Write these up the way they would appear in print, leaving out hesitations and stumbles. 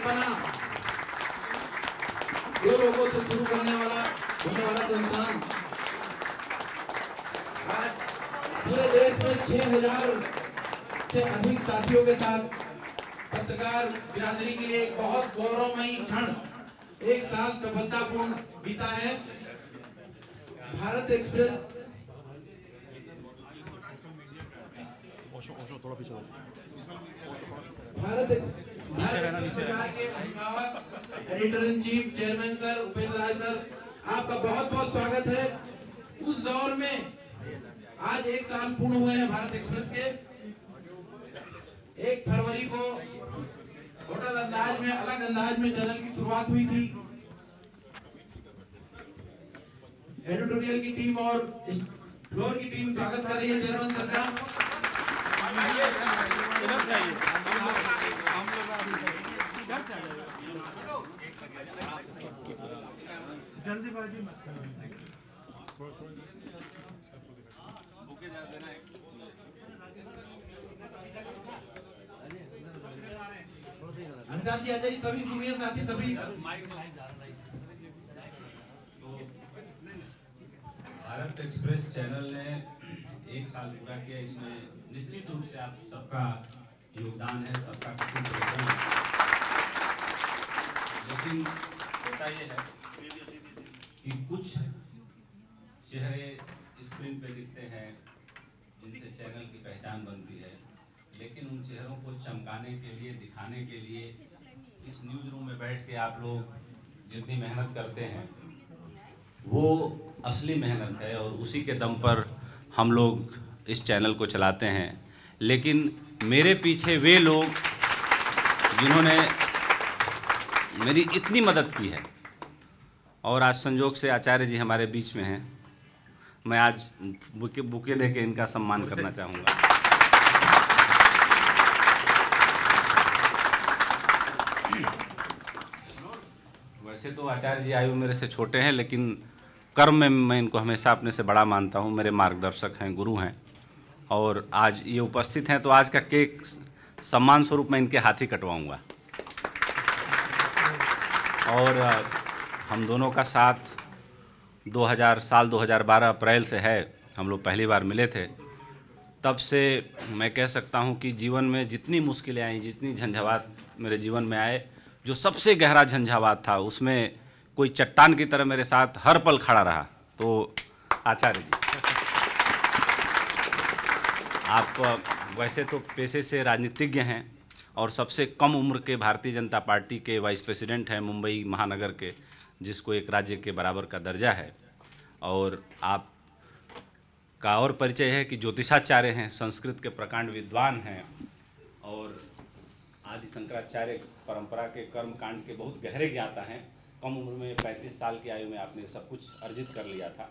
कल्पना 2 लोगों से शुरू होने वाला संस्थान आज पूरे देश में 6000 से अधिक साथियों के साथ पत्रकार बिरादरी के लिए एक बहुत गौरवमयी क्षण 1 साल सफलतापूर्ण बीता है। भारत एक्सप्रेस के अभिभावक editor in chief chairman sir Upendra Rai sir, आपका बहुत बहुत स्वागत है। उस दौर में आज 1 साल पूर्ण हुए हैं भारत एक्सप्रेस के। 1 फरवरी को होटल अंदाज में अलग अंदाज में चैनल की शुरुआत हुई थी। एडिटोरियल की टीम और फ्लोर की टीम स्वागत कर रही है चेयरमैन सर का। जल्दीबाजी मत करो। अमिताभ जी आ जाइए, सभी सीनियर साथी सभी। भारत एक्सप्रेस चैनल ने 1 साल पूरा किया। इसमें निश्चित रूप से आप सबका योगदान है, सबका कुछ योगदान है। लेकिन होता ये है कि कुछ चेहरे स्क्रीन पे दिखते हैं जिनसे चैनल की पहचान बनती है, लेकिन उन चेहरों को चमकाने के लिए, दिखाने के लिए इस न्यूज़ रूम में बैठ के आप लोग जितनी मेहनत करते हैं वो असली मेहनत है और उसी के दम पर हम लोग इस चैनल को चलाते हैं। लेकिन मेरे पीछे वे लोग जिन्होंने मेरी इतनी मदद की है और आज संजोग से आचार्य जी हमारे बीच में हैं, मैं आज बुके दे के इनका सम्मान करना चाहूँगा। वैसे तो आचार्य जी आयु मेरे से छोटे हैं, लेकिन कर्म में मैं इनको हमेशा अपने से बड़ा मानता हूँ। मेरे मार्गदर्शक हैं, गुरु हैं, और आज ये उपस्थित हैं तो आज का केक सम्मान स्वरूप मैं इनके हाथ ही कटवाऊँगा। और हम दोनों का साथ 2012 अप्रैल से है। हम लोग पहली बार मिले थे, तब से मैं कह सकता हूँ कि जीवन में जितनी मुश्किलें आई, जितनी झंझावात मेरे जीवन में आए, जो सबसे गहरा झंझावात था उसमें कोई चट्टान की तरह मेरे साथ हर पल खड़ा रहा। तो आचार्य जी, आप वैसे तो पेशे से राजनीतिज्ञ हैं और सबसे कम उम्र के भारतीय जनता पार्टी के वाइस प्रेसिडेंट हैं मुंबई महानगर के, जिसको एक राज्य के बराबर का दर्जा है। और आप का और परिचय है कि ज्योतिषाचार्य हैं, संस्कृत के प्रकांड विद्वान हैं और आदि शंकराचार्य परंपरा के कर्म कांड के बहुत गहरे ज्ञाता हैं। कम उम्र में 35 साल की आयु में आपने सब कुछ अर्जित कर लिया था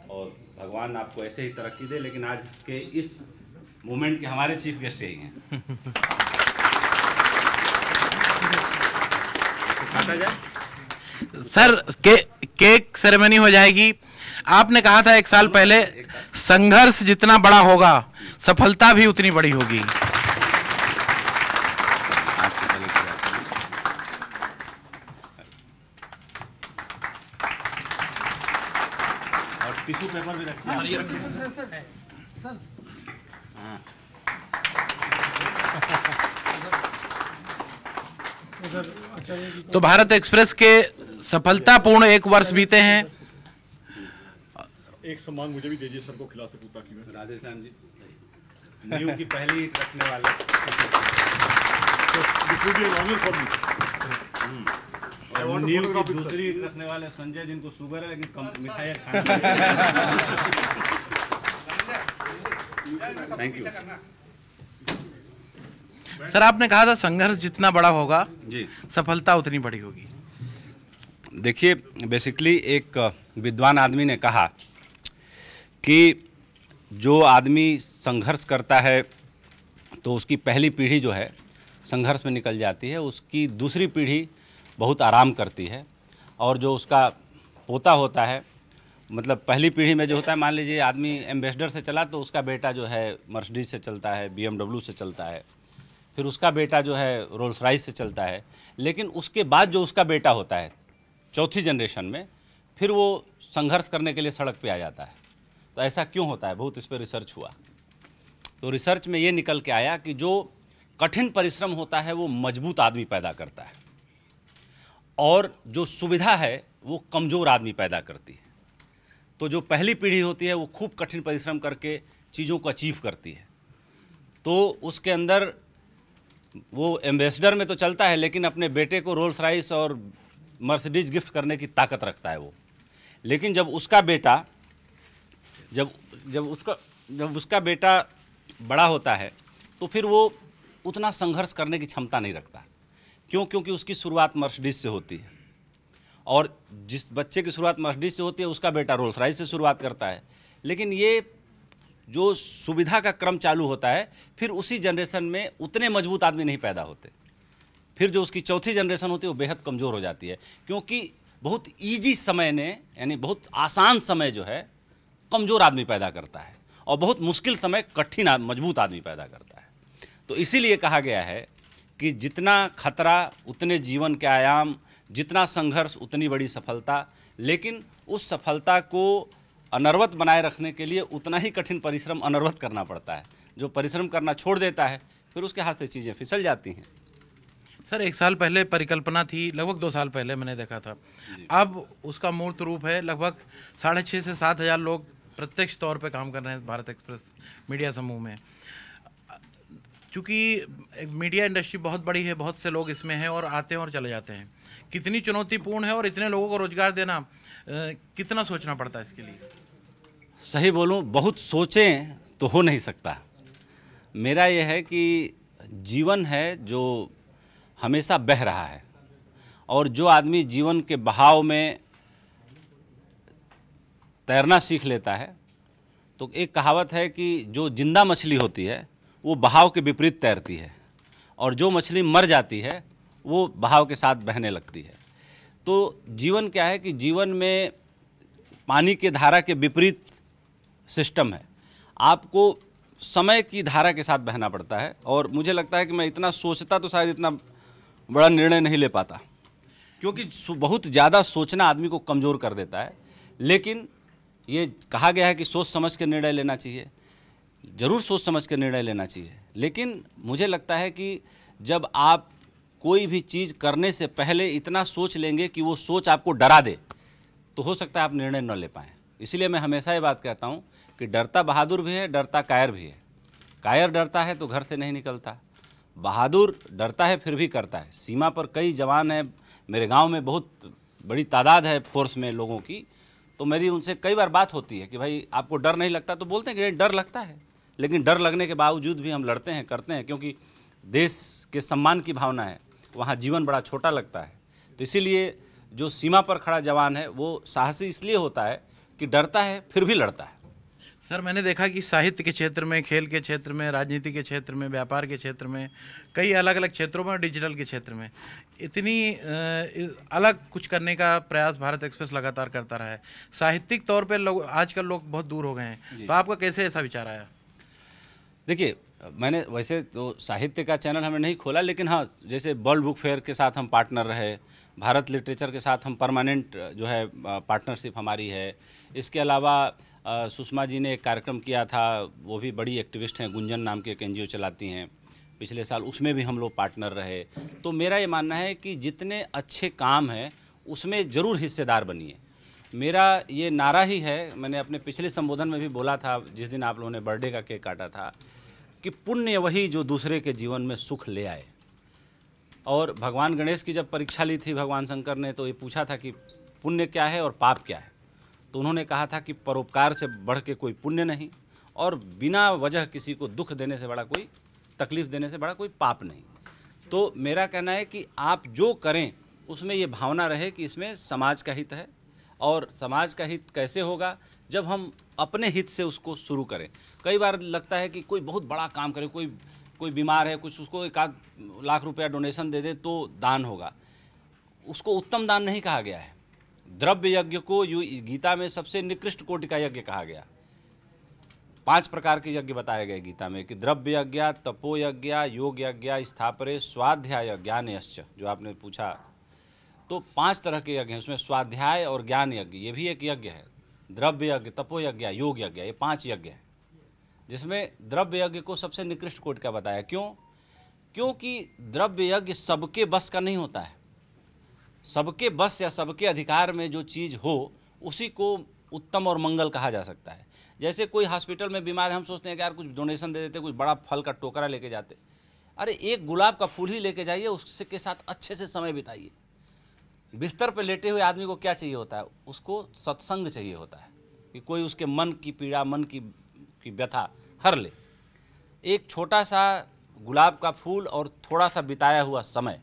और भगवान आपको ऐसे ही तरक्की दे। लेकिन आज के इस मोमेंट के हमारे चीफ गेस्ट यही हैं। खाता जाए सर, केक सेरेमनी हो जाएगी। आपने कहा था 1 साल पहले, संघर्ष जितना बड़ा होगा सफलता भी उतनी बड़ी होगी। और टिश्यू पेपर भी रखिए। सर हाँ। तो भारत एक्सप्रेस के सफलतापूर्ण 1 वर्ष बीते हैं। एक सम्मान मुझे भी दीजिए सर को खिला से पूता की में। राधेश्याम जी, न्यू की पहली ईंट रखने वाले। और न्यू की दूसरी ईंट रखने वाले संजय, जिनको शुगर है लेकिन मिठाई खाने। थैंक यू सर, आपने कहा था संघर्ष जितना बड़ा होगा जी सफलता उतनी बड़ी होगी। देखिए, बेसिकली एक विद्वान आदमी ने कहा कि जो आदमी संघर्ष करता है तो उसकी पहली पीढ़ी जो है संघर्ष में निकल जाती है, उसकी दूसरी पीढ़ी बहुत आराम करती है, और जो उसका पोता होता है, मतलब पहली पीढ़ी में जो होता है, मान लीजिए आदमी एम्बेसडर से चला तो उसका बेटा जो है मर्सिडीज से चलता है, BMW से चलता है। फिर उसका बेटा जो है रोल्स रॉयस से चलता है, लेकिन उसके बाद जो उसका बेटा होता है चौथी जनरेशन में, फिर वो संघर्ष करने के लिए सड़क पे आ जाता है। तो ऐसा क्यों होता है? बहुत इस पर रिसर्च हुआ, तो रिसर्च में ये निकल के आया कि जो कठिन परिश्रम होता है वो मजबूत आदमी पैदा करता है, और जो सुविधा है वो कमज़ोर आदमी पैदा करती है। तो जो पहली पीढ़ी होती है वो खूब कठिन परिश्रम करके चीज़ों को अचीव करती है, तो उसके अंदर वो एम्बेसडर में तो चलता है, लेकिन अपने बेटे को रोल्स रॉयस और मर्सिडीज गिफ्ट करने की ताकत रखता है वो। लेकिन जब उसका बेटा जब उसका बेटा बड़ा होता है तो फिर वो उतना संघर्ष करने की क्षमता नहीं रखता। क्यों? क्योंकि उसकी शुरुआत मर्सिडीज से होती है, और जिस बच्चे की शुरुआत मर्सिडीज से होती है उसका बेटा रोल्स रॉयस से शुरुआत करता है। लेकिन ये जो सुविधा का क्रम चालू होता है, फिर उसी जनरेशन में उतने मजबूत आदमी नहीं पैदा होते। फिर जो उसकी चौथी जनरेशन होती है वो बेहद कमज़ोर हो जाती है, क्योंकि बहुत ईजी समय ने, यानी बहुत आसान समय जो है कमज़ोर आदमी पैदा करता है, और बहुत मुश्किल समय कठिन मजबूत आदमी पैदा करता है। तो इसीलिए कहा गया है कि जितना खतरा उतने जीवन के आयाम, जितना संघर्ष उतनी बड़ी सफलता, लेकिन उस सफलता को अनर्वत बनाए रखने के लिए उतना ही कठिन परिश्रम अनर्वत करना पड़ता है। जो परिश्रम करना छोड़ देता है फिर उसके हाथ से चीज़ें फिसल जाती हैं। सर 1 साल पहले परिकल्पना थी, लगभग 2 साल पहले मैंने देखा था, अब उसका मूर्त रूप है। लगभग 6,500 से 7,000 लोग प्रत्यक्ष तौर पे काम कर रहे हैं भारत एक्सप्रेस मीडिया समूह में। चूँकि मीडिया इंडस्ट्री बहुत बड़ी है, बहुत से लोग इसमें हैं और आते हैं और चले जाते हैं, कितनी चुनौतीपूर्ण है, और इतने लोगों को रोजगार देना कितना सोचना पड़ता है इसके लिए? सही बोलूं, बहुत सोचें तो हो नहीं सकता। मेरा ये है कि जीवन है जो हमेशा बह रहा है, और जो आदमी जीवन के बहाव में तैरना सीख लेता है, तो एक कहावत है कि जो जिंदा मछली होती है वो बहाव के विपरीत तैरती है, और जो मछली मर जाती है वो बहाव के साथ बहने लगती है। तो जीवन क्या है कि जीवन में पानी के धारा के विपरीत सिस्टम है, आपको समय की धारा के साथ बहना पड़ता है। और मुझे लगता है कि मैं इतना सोचता तो शायद इतना बड़ा निर्णय नहीं ले पाता, क्योंकि बहुत ज़्यादा सोचना आदमी को कमज़ोर कर देता है। लेकिन ये कहा गया है कि सोच समझ के निर्णय लेना चाहिए, ज़रूर सोच समझ के निर्णय लेना चाहिए। लेकिन मुझे लगता है कि जब आप कोई भी चीज़ करने से पहले इतना सोच लेंगे कि वो सोच आपको डरा दे, तो हो सकता है आप निर्णय न ले पाएँ। इसलिए मैं हमेशा ये बात कहता हूँ कि डरता बहादुर भी है, डरता कायर भी है। कायर डरता है तो घर से नहीं निकलता, बहादुर डरता है फिर भी करता है। सीमा पर कई जवान हैं, मेरे गांव में बहुत बड़ी तादाद है फोर्स में लोगों की, तो मेरी उनसे कई बार बात होती है कि भाई आपको डर नहीं लगता? तो बोलते हैं कि डर लगता है, लेकिन डर लगने के बावजूद भी हम लड़ते हैं, करते हैं, क्योंकि देश के सम्मान की भावना है, वहाँ जीवन बड़ा छोटा लगता है। तो इसीलिए जो सीमा पर खड़ा जवान है वो साहसी इसलिए होता है कि डरता है फिर भी लड़ता है। सर मैंने देखा कि साहित्य के क्षेत्र में, खेल के क्षेत्र में, राजनीति के क्षेत्र में, व्यापार के क्षेत्र में, कई अलग अलग क्षेत्रों में, डिजिटल के क्षेत्र में इतनी अलग कुछ करने का प्रयास भारत एक्सप्रेस लगातार करता रहा है। साहित्यिक तौर पे लोग आजकल लोग बहुत दूर हो गए हैं, तो आपका कैसे ऐसा विचार आया? देखिए, मैंने वैसे तो साहित्य का चैनल हमने नहीं खोला, लेकिन हाँ, जैसे वर्ल्ड बुक फेयर के साथ हम पार्टनर रहे, भारत लिटरेचर के साथ हम परमानेंट जो है पार्टनरशिप हमारी है। इसके अलावा सुषमा जी ने एक कार्यक्रम किया था, वो भी बड़ी एक्टिविस्ट हैं, गुंजन नाम के एक NGO चलाती हैं, पिछले साल उसमें भी हम लोग पार्टनर रहे। तो मेरा ये मानना है कि जितने अच्छे काम हैं उसमें ज़रूर हिस्सेदार बनिए। मेरा ये नारा ही है, मैंने अपने पिछले संबोधन में भी बोला था जिस दिन आप लोगों ने बर्थडे का केक काटा था, कि पुण्य वही जो दूसरे के जीवन में सुख ले आए। और भगवान गणेश की जब परीक्षा ली थी भगवान शंकर ने, तो ये पूछा था कि पुण्य क्या है और पाप क्या है, तो उन्होंने कहा था कि परोपकार से बढ़ के कोई पुण्य नहीं, और बिना वजह किसी को दुख देने से बड़ा कोई, तकलीफ़ देने से बड़ा कोई पाप नहीं। तो मेरा कहना है कि आप जो करें उसमें ये भावना रहे कि इसमें समाज का हित है, और समाज का हित कैसे होगा जब हम अपने हित से उसको शुरू करें। कई बार लगता है कि कोई बहुत बड़ा काम करे, कोई बीमार है, कुछ उसको 1 लाख रुपया डोनेशन दे दे तो दान होगा, उसको उत्तम दान नहीं कहा गया है। द्रव्य यज्ञ को गीता में सबसे निकृष्ट कोटि का यज्ञ कहा गया। 5 प्रकार के यज्ञ बताए गए गीता में कि द्रव्य यज्ञ, तपो यज्ञ, योग यज्ञ, स्थापरे, स्वाध्याय, ज्ञानयश्च, जो आपने पूछा। तो 5 तरह के यज्ञ हैं, उसमें स्वाध्याय और ज्ञान यज्ञ ये भी एक यज्ञ है। द्रव्य यज्ञ, तपो यज्ञ, योग यज्ञ, ये 5 यज्ञ हैं, जिसमें द्रव्य यज्ञ को सबसे निकृष्ट कोटि का बताया। क्यों? क्योंकि द्रव्य यज्ञ सबके बस का नहीं होता है। सबके बस या सबके अधिकार में जो चीज़ हो उसी को उत्तम और मंगल कहा जा सकता है। जैसे कोई हॉस्पिटल में बीमार है, हम सोचते हैं कि यार कुछ डोनेशन दे देते, कुछ बड़ा फल का टोकरा लेके जाते। अरे एक गुलाब का फूल ही लेके जाइए, उसके साथ अच्छे से समय बिताइए। बिस्तर पर लेटे हुए आदमी को क्या चाहिए होता है? उसको सत्संग चाहिए होता है कि कोई उसके मन की पीड़ा, मन की व्यथा हर ले। एक छोटा सा गुलाब का फूल और थोड़ा सा बिताया हुआ समय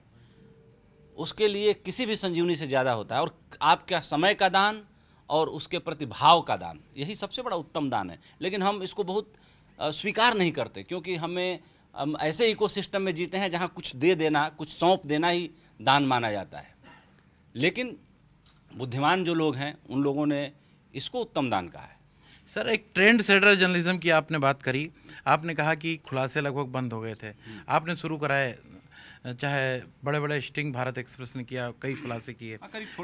उसके लिए किसी भी संजीवनी से ज़्यादा होता है। और आपका समय का दान और उसके प्रति भाव का दान, यही सबसे बड़ा उत्तम दान है। लेकिन हम इसको बहुत स्वीकार नहीं करते, क्योंकि हम ऐसे इकोसिस्टम में जीते हैं जहाँ कुछ दे देना, कुछ सौंप देना ही दान माना जाता है। लेकिन बुद्धिमान जो लोग हैं उन लोगों ने इसको उत्तम दान कहा है। सर, एक ट्रेंड सेटर जर्नलिज्म की आपने बात करी। आपने कहा कि खुलासे लगभग बंद हो गए थे, आपने शुरू कराए, चाहे बड़े बड़े स्टिंग भारत एक्सप्रेस ने किया, कई खुलासे किए।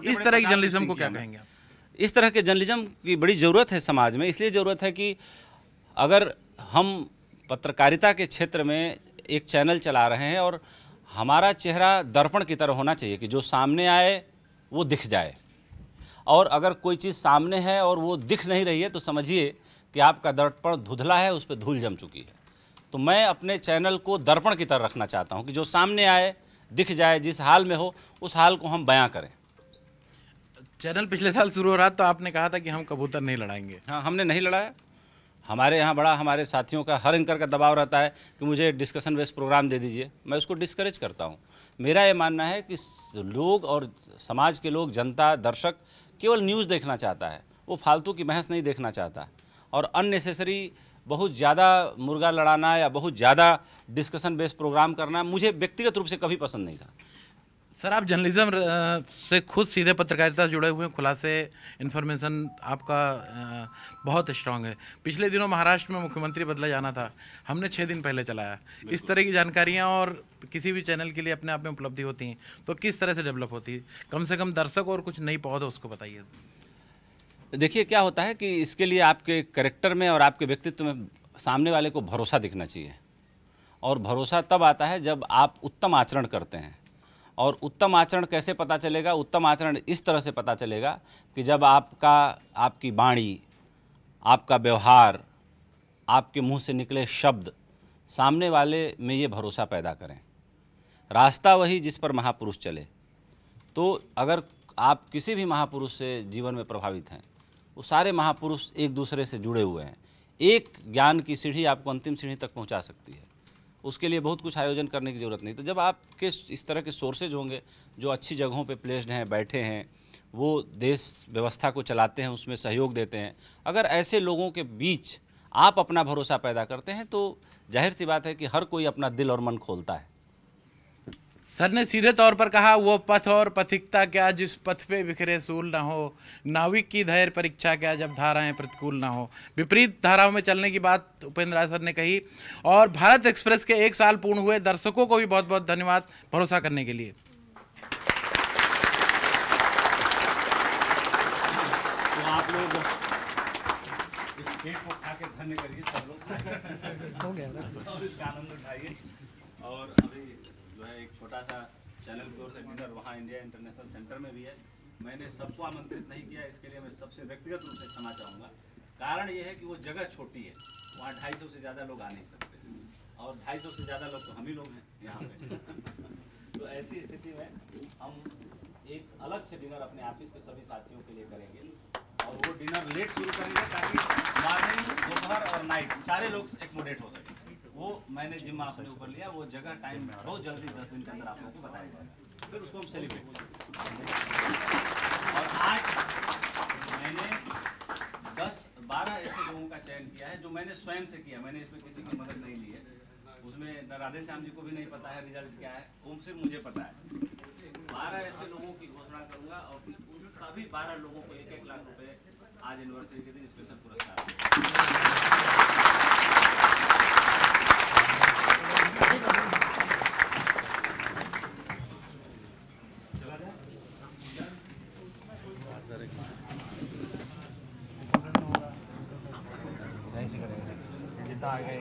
इस तरह की जर्नलिज्म को क्या कहेंगे आप? इस तरह के जर्नलिज्म की बड़ी ज़रूरत है समाज में। इसलिए ज़रूरत है कि अगर हम पत्रकारिता के क्षेत्र में एक चैनल चला रहे हैं और हमारा चेहरा दर्पण की तरह होना चाहिए कि जो सामने आए वो दिख जाए। और अगर कोई चीज़ सामने है और वो दिख नहीं रही है तो समझिए कि आपका दर्पण धुंधला है, उस पर धूल जम चुकी है। तो मैं अपने चैनल को दर्पण की तरह रखना चाहता हूं कि जो सामने आए दिख जाए, जिस हाल में हो उस हाल को हम बयां करें। चैनल पिछले साल शुरू हो रहा तो आपने कहा था कि हम कबूतर नहीं लड़ाएंगे। हाँ, हमने नहीं लड़ाया। हमारे यहाँ बड़ा हमारे साथियों का, हर एंकर का दबाव रहता है कि मुझे डिस्कशन बेस्ड प्रोग्राम दे दीजिए। मैं उसको डिस्करेज करता हूँ। मेरा ये मानना है कि लोग और समाज के लोग, जनता, दर्शक केवल न्यूज़ देखना चाहता है, वो फालतू की बहस नहीं देखना चाहता। और अननेसेसरी बहुत ज़्यादा मुर्गा लड़ाना या बहुत ज़्यादा डिस्कशन बेस्ड प्रोग्राम करना मुझे व्यक्तिगत रूप से कभी पसंद नहीं था। सर, आप जर्नलिज्म से खुद सीधे पत्रकारिता से जुड़े हुए हैं, खुलासे, इन्फॉर्मेशन आपका बहुत स्ट्रांग है। पिछले दिनों महाराष्ट्र में मुख्यमंत्री बदला जाना था, हमने 6 दिन पहले चलाया। इस तरह की जानकारियां और किसी भी चैनल के लिए अपने आप में उपलब्धि होती हैं, तो किस तरह से डेवलप होती है? कम से कम दर्शक और कुछ नई पौध उसको बताइए। देखिए क्या होता है कि इसके लिए आपके कैरेक्टर में और आपके व्यक्तित्व में सामने वाले को भरोसा दिखना चाहिए। और भरोसा तब आता है जब आप उत्तम आचरण करते हैं। और उत्तम आचरण कैसे पता चलेगा? उत्तम आचरण इस तरह से पता चलेगा कि जब आपकी वाणी, आपका व्यवहार, आपके मुंह से निकले शब्द सामने वाले में ये भरोसा पैदा करें। रास्ता वही जिस पर महापुरुष चले। तो अगर आप किसी भी महापुरुष से जीवन में प्रभावित हैं, वो सारे महापुरुष एक दूसरे से जुड़े हुए हैं। एक ज्ञान की सीढ़ी आपको अंतिम सीढ़ी तक पहुंचा सकती है। उसके लिए बहुत कुछ आयोजन करने की ज़रूरत नहीं। तो जब आपके इस तरह के सोर्सेज होंगे जो अच्छी जगहों पे प्लेस्ड हैं, बैठे हैं, वो देश व्यवस्था को चलाते हैं, उसमें सहयोग देते हैं, अगर ऐसे लोगों के बीच आप अपना भरोसा पैदा करते हैं तो जाहिर सी बात है कि हर कोई अपना दिल और मन खोलता है। सर ने सीधे तौर पर कहा, वो पथ और पथिकता क्या जिस पथ पे बिखरे सूल ना हो, नाविक की धैर्य परीक्षा क्या जब धाराएं प्रतिकूल ना हो। विपरीत धाराओं में चलने की बात उपेंद्र राय सर ने कही। और भारत एक्सप्रेस के 1 साल पूर्ण हुए, दर्शकों को भी बहुत बहुत धन्यवाद भरोसा करने के लिए। तो आप लोग इस केक को खा के धन्य करिए, सब लोग हो गया ना? और इसका आनंद उठाइए। और अभी जो है एक छोटा सा चैनल की ओर से डिनर वहाँ इंडिया इंटरनेशनल सेंटर में भी है। मैंने सबको आमंत्रित नहीं किया, इसके लिए मैं सबसे व्यक्तिगत रूप से क्षमा चाहूँगा। कारण ये है कि वो जगह छोटी है, वहाँ 250 से ज़्यादा लोग आ नहीं सकते, और 250 से ज़्यादा लोग तो हम ही लोग हैं यहाँ पे। तो ऐसी स्थिति में हम एक अलग से डिनर अपने ऑफिस के सभी साथियों के लिए करेंगे। और वो डिनर लेट शुरू करेंगे ताकि मॉर्निंग, दोपहर और नाइट सारे लोग एक्मोडेट हो सकें। वो मैंने जिम्मा अपने ऊपर लिया। वो जगह टाइम बहुत जल्दी 10 दिन के अंदर आप लोगों को बताया जाएगा, फिर उसको हम सेलिब्रेट करेंगे। और आज मैंने 10-12 ऐसे लोगों का चयन किया है जो मैंने स्वयं से किया। मैंने इसमें किसी की मदद नहीं ली है। उसमें न राधे श्याम जी को भी नहीं पता है रिजल्ट क्या है, वो सिर्फ मुझे पता है। 12 ऐसे लोगों की घोषणा करूंगा और उन सभी 12 लोगों को 1-1 लाख रुपए आज एनिवर्सरी के दिन स्पेशल पुरस्कार। नेता आ गए।